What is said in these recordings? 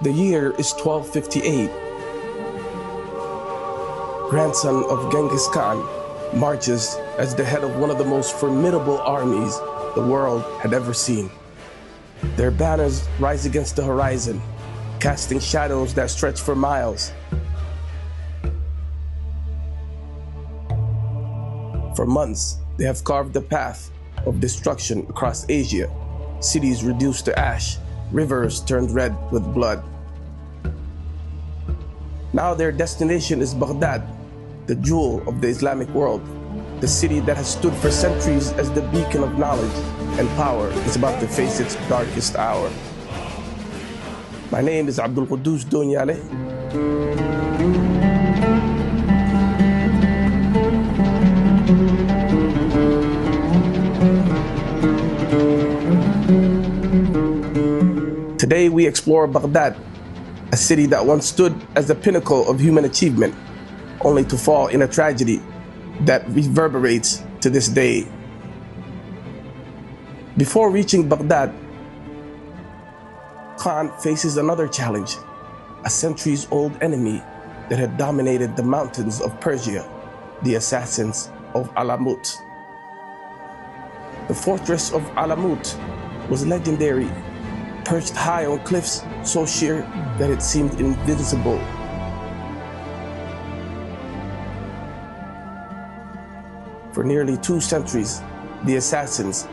The year is 1258. Grandson of Genghis Khan marches as the head of one of the most formidable armies the world had ever seen. Their banners rise against the horizon, casting shadows that stretch for miles. For months, they have carved the path of destruction across Asia, cities reduced to ash, rivers turned red with blood. Now their destination is Baghdad, the jewel of the Islamic world. The city that has stood for centuries as the beacon of knowledge and power is about to face its darkest hour. My name is Abdulqudus Donyale. Today we explore Baghdad, a city that once stood as the pinnacle of human achievement, only to fall in a tragedy that reverberates to this day. Before reaching Baghdad, Khan faces another challenge, a centuries-old enemy that had dominated the mountains of Persia, the assassins of Alamut. The fortress of Alamut was legendary, perched high on cliffs so sheer that it seemed invincible. For nearly 2 centuries, the assassins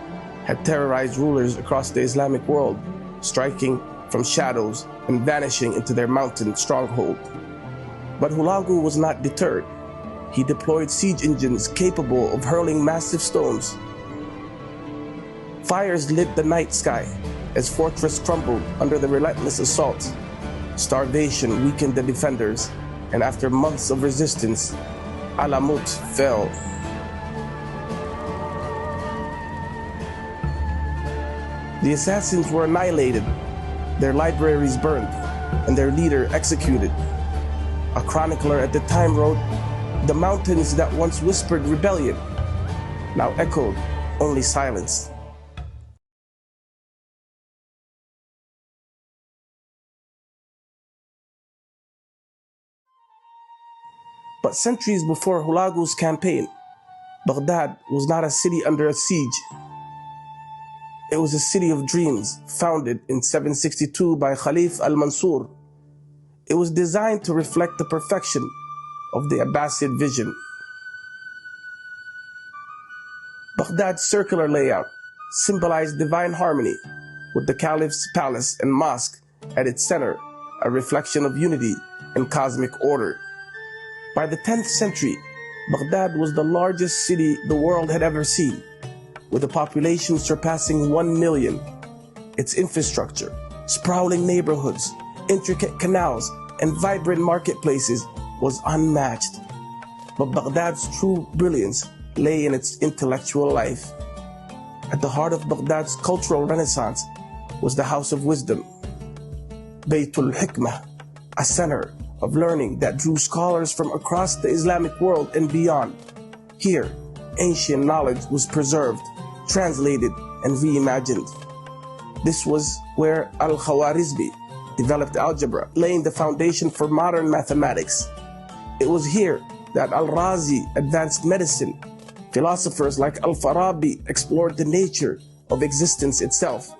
had terrorized rulers across the Islamic world, striking from shadows and vanishing into their mountain stronghold. But Hulagu was not deterred. He deployed siege engines capable of hurling massive stones. Fires lit the night sky as fortress crumbled under the relentless assaults. Starvation weakened the defenders, and after months of resistance, Alamut fell. The assassins were annihilated, their libraries burned, and their leader executed. A chronicler at the time wrote, "The mountains that once whispered rebellion now echoed only silence." But centuries before Hulagu's campaign, Baghdad was not a city under a siege. It was a city of dreams, founded in 762 by Khalif al-Mansur. It was designed to reflect the perfection of the Abbasid vision. Baghdad's circular layout symbolized divine harmony, with the caliph's palace and mosque at its center, a reflection of unity and cosmic order. By the 10th century, Baghdad was the largest city the world had ever seen, with a population surpassing 1 million. Its infrastructure, sprawling neighborhoods, intricate canals, and vibrant marketplaces was unmatched. But Baghdad's true brilliance lay in its intellectual life. At the heart of Baghdad's cultural renaissance was the House of Wisdom, Baytul Hikmah, a center of learning that drew scholars from across the Islamic world and beyond. Here, ancient knowledge was preserved, translated, and reimagined. This was where Al-Khwarizmi developed algebra, laying the foundation for modern mathematics. It was here that Al-Razi advanced medicine. Philosophers like Al-Farabi explored the nature of existence itself.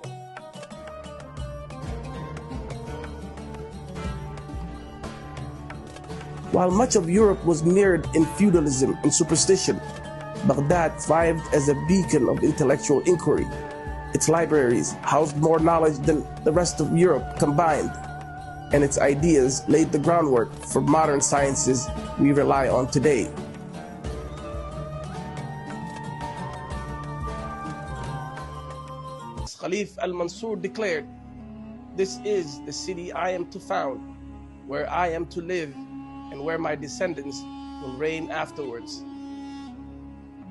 While much of Europe was mirrored in feudalism and superstition, Baghdad thrived as a beacon of intellectual inquiry. Its libraries housed more knowledge than the rest of Europe combined, and its ideas laid the groundwork for modern sciences we rely on today. Khalif al-Mansur declared, "This is the city I am to found, where I am to live, and where my descendants will reign afterwards."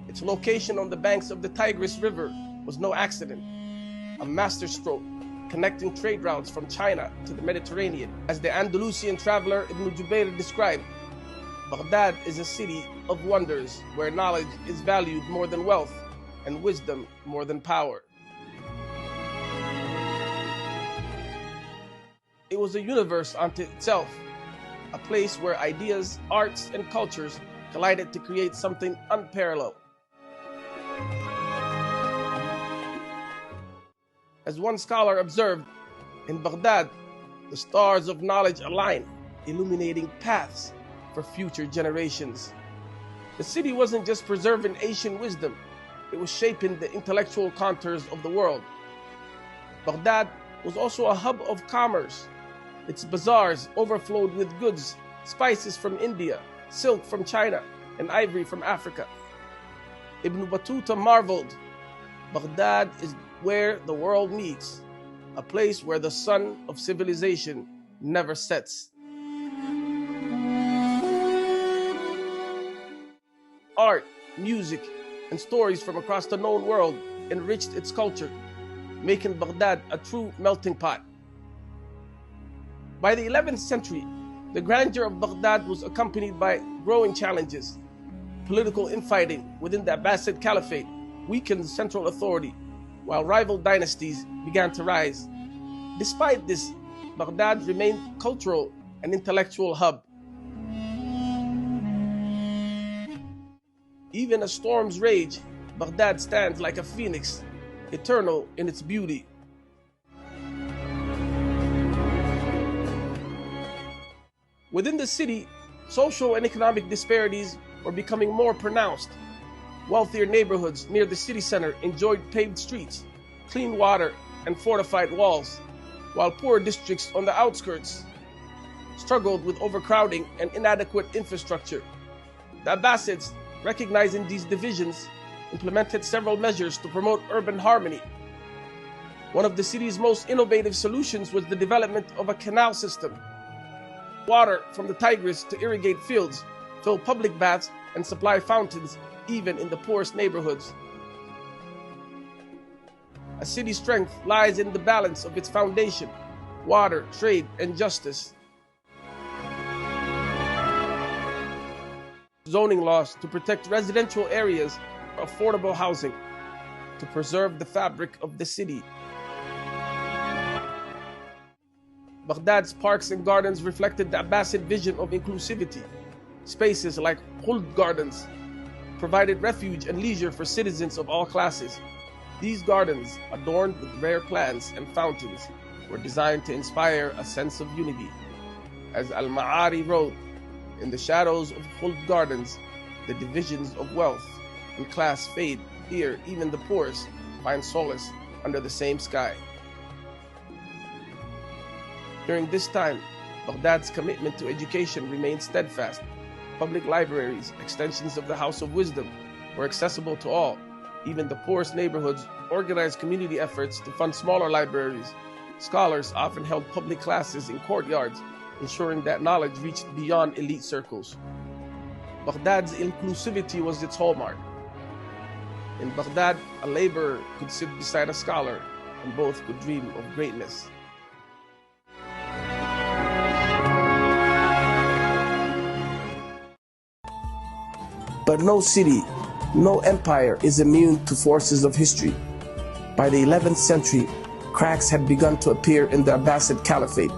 Its location on the banks of the Tigris River was no accident, a masterstroke connecting trade routes from China to the Mediterranean. As the Andalusian traveler Ibn Jubayr described, Baghdad is a city of wonders where knowledge is valued more than wealth and wisdom more than power. It was a universe unto itself, a place where ideas, arts, and cultures collided to create something unparalleled. As one scholar observed, in Baghdad, the stars of knowledge align, illuminating paths for future generations. The city wasn't just preserving ancient wisdom, it was shaping the intellectual contours of the world. Baghdad was also a hub of commerce. Its bazaars overflowed with goods, spices from India, silk from China, and ivory from Africa. Ibn Battuta marveled, Baghdad is where the world meets, a place where the sun of civilization never sets. Art, music, and stories from across the known world enriched its culture, making Baghdad a true melting pot. By the 11th century, the grandeur of Baghdad was accompanied by growing challenges. Political infighting within the Abbasid Caliphate weakened central authority, while rival dynasties began to rise. Despite this, Baghdad remained a cultural and intellectual hub. Even as storms rage, Baghdad stands like a phoenix, eternal in its beauty. Within the city, social and economic disparities were becoming more pronounced. Wealthier neighborhoods near the city center enjoyed paved streets, clean water, and fortified walls, while poor districts on the outskirts struggled with overcrowding and inadequate infrastructure. The Abbasids, recognizing these divisions, implemented several measures to promote urban harmony. One of the city's most innovative solutions was the development of a canal system. Water from the Tigris to irrigate fields, fill public baths, and supply fountains even in the poorest neighborhoods. A city's strength lies in the balance of its foundation: water, trade, and justice. Zoning laws to protect residential areas for affordable housing, to preserve the fabric of the city. Baghdad's parks and gardens reflected the Abbasid vision of inclusivity. Spaces like Khuld Gardens provided refuge and leisure for citizens of all classes. These gardens, adorned with rare plants and fountains, were designed to inspire a sense of unity. As Al-Ma'ari wrote, in the shadows of Khuld Gardens, the divisions of wealth and class fade. Here, even the poorest find solace under the same sky. During this time, Baghdad's commitment to education remained steadfast. Public libraries, extensions of the House of Wisdom, were accessible to all. Even the poorest neighborhoods organized community efforts to fund smaller libraries. Scholars often held public classes in courtyards, ensuring that knowledge reached beyond elite circles. Baghdad's inclusivity was its hallmark. In Baghdad, a laborer could sit beside a scholar, and both could dream of greatness. But no city, no empire is immune to forces of history. By the 11th century, cracks had begun to appear in the Abbasid Caliphate.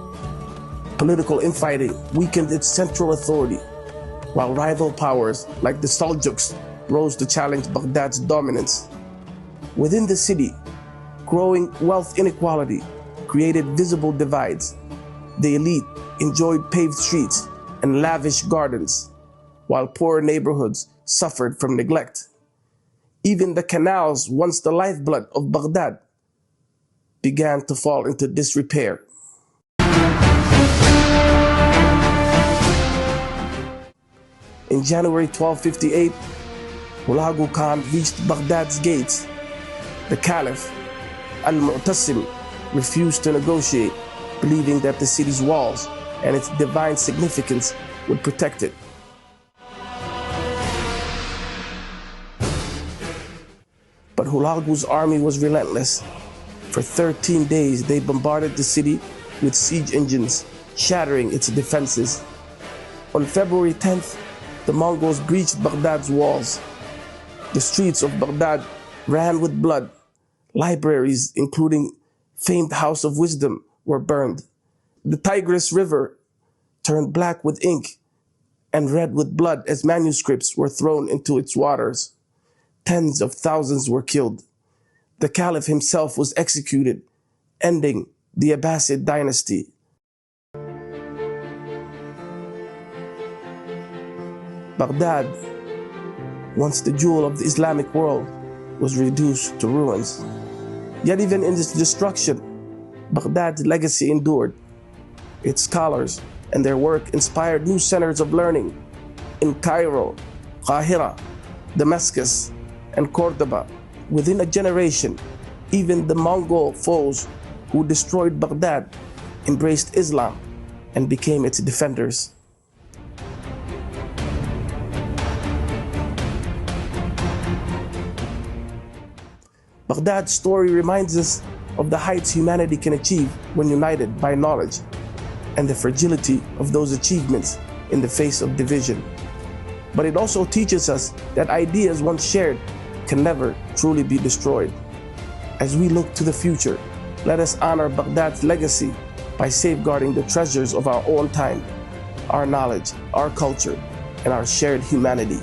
Political infighting weakened its central authority, while rival powers like the Seljuks rose to challenge Baghdad's dominance. Within the city, growing wealth inequality created visible divides. The elite enjoyed paved streets and lavish gardens, while poor neighborhoods suffered from neglect. Even the canals, once the lifeblood of Baghdad, began to fall into disrepair. In January 1258, Hulagu Khan reached Baghdad's gates. The Caliph, Al-Mu'tasim, refused to negotiate, believing that the city's walls and its divine significance would protect it. But Hulagu's army was relentless. For 13 days, they bombarded the city with siege engines, shattering its defenses. On February 10th, the Mongols breached Baghdad's walls. The streets of Baghdad ran with blood. Libraries, including famed House of Wisdom, were burned. The Tigris River turned black with ink and red with blood as manuscripts were thrown into its waters. Tens of thousands were killed. The Caliph himself was executed, ending the Abbasid dynasty. Baghdad, once the jewel of the Islamic world, was reduced to ruins. Yet even in its destruction, Baghdad's legacy endured. Its scholars and their work inspired new centers of learning in Cairo, Qahira, Damascus, and Cordoba. Within a generation, even the Mongol foes who destroyed Baghdad embraced Islam and became its defenders. Baghdad's story reminds us of the heights humanity can achieve when united by knowledge, and the fragility of those achievements in the face of division. But it also teaches us that ideas once shared can never truly be destroyed. As we look to the future, let us honor Baghdad's legacy by safeguarding the treasures of our own time, our knowledge, our culture, and our shared humanity.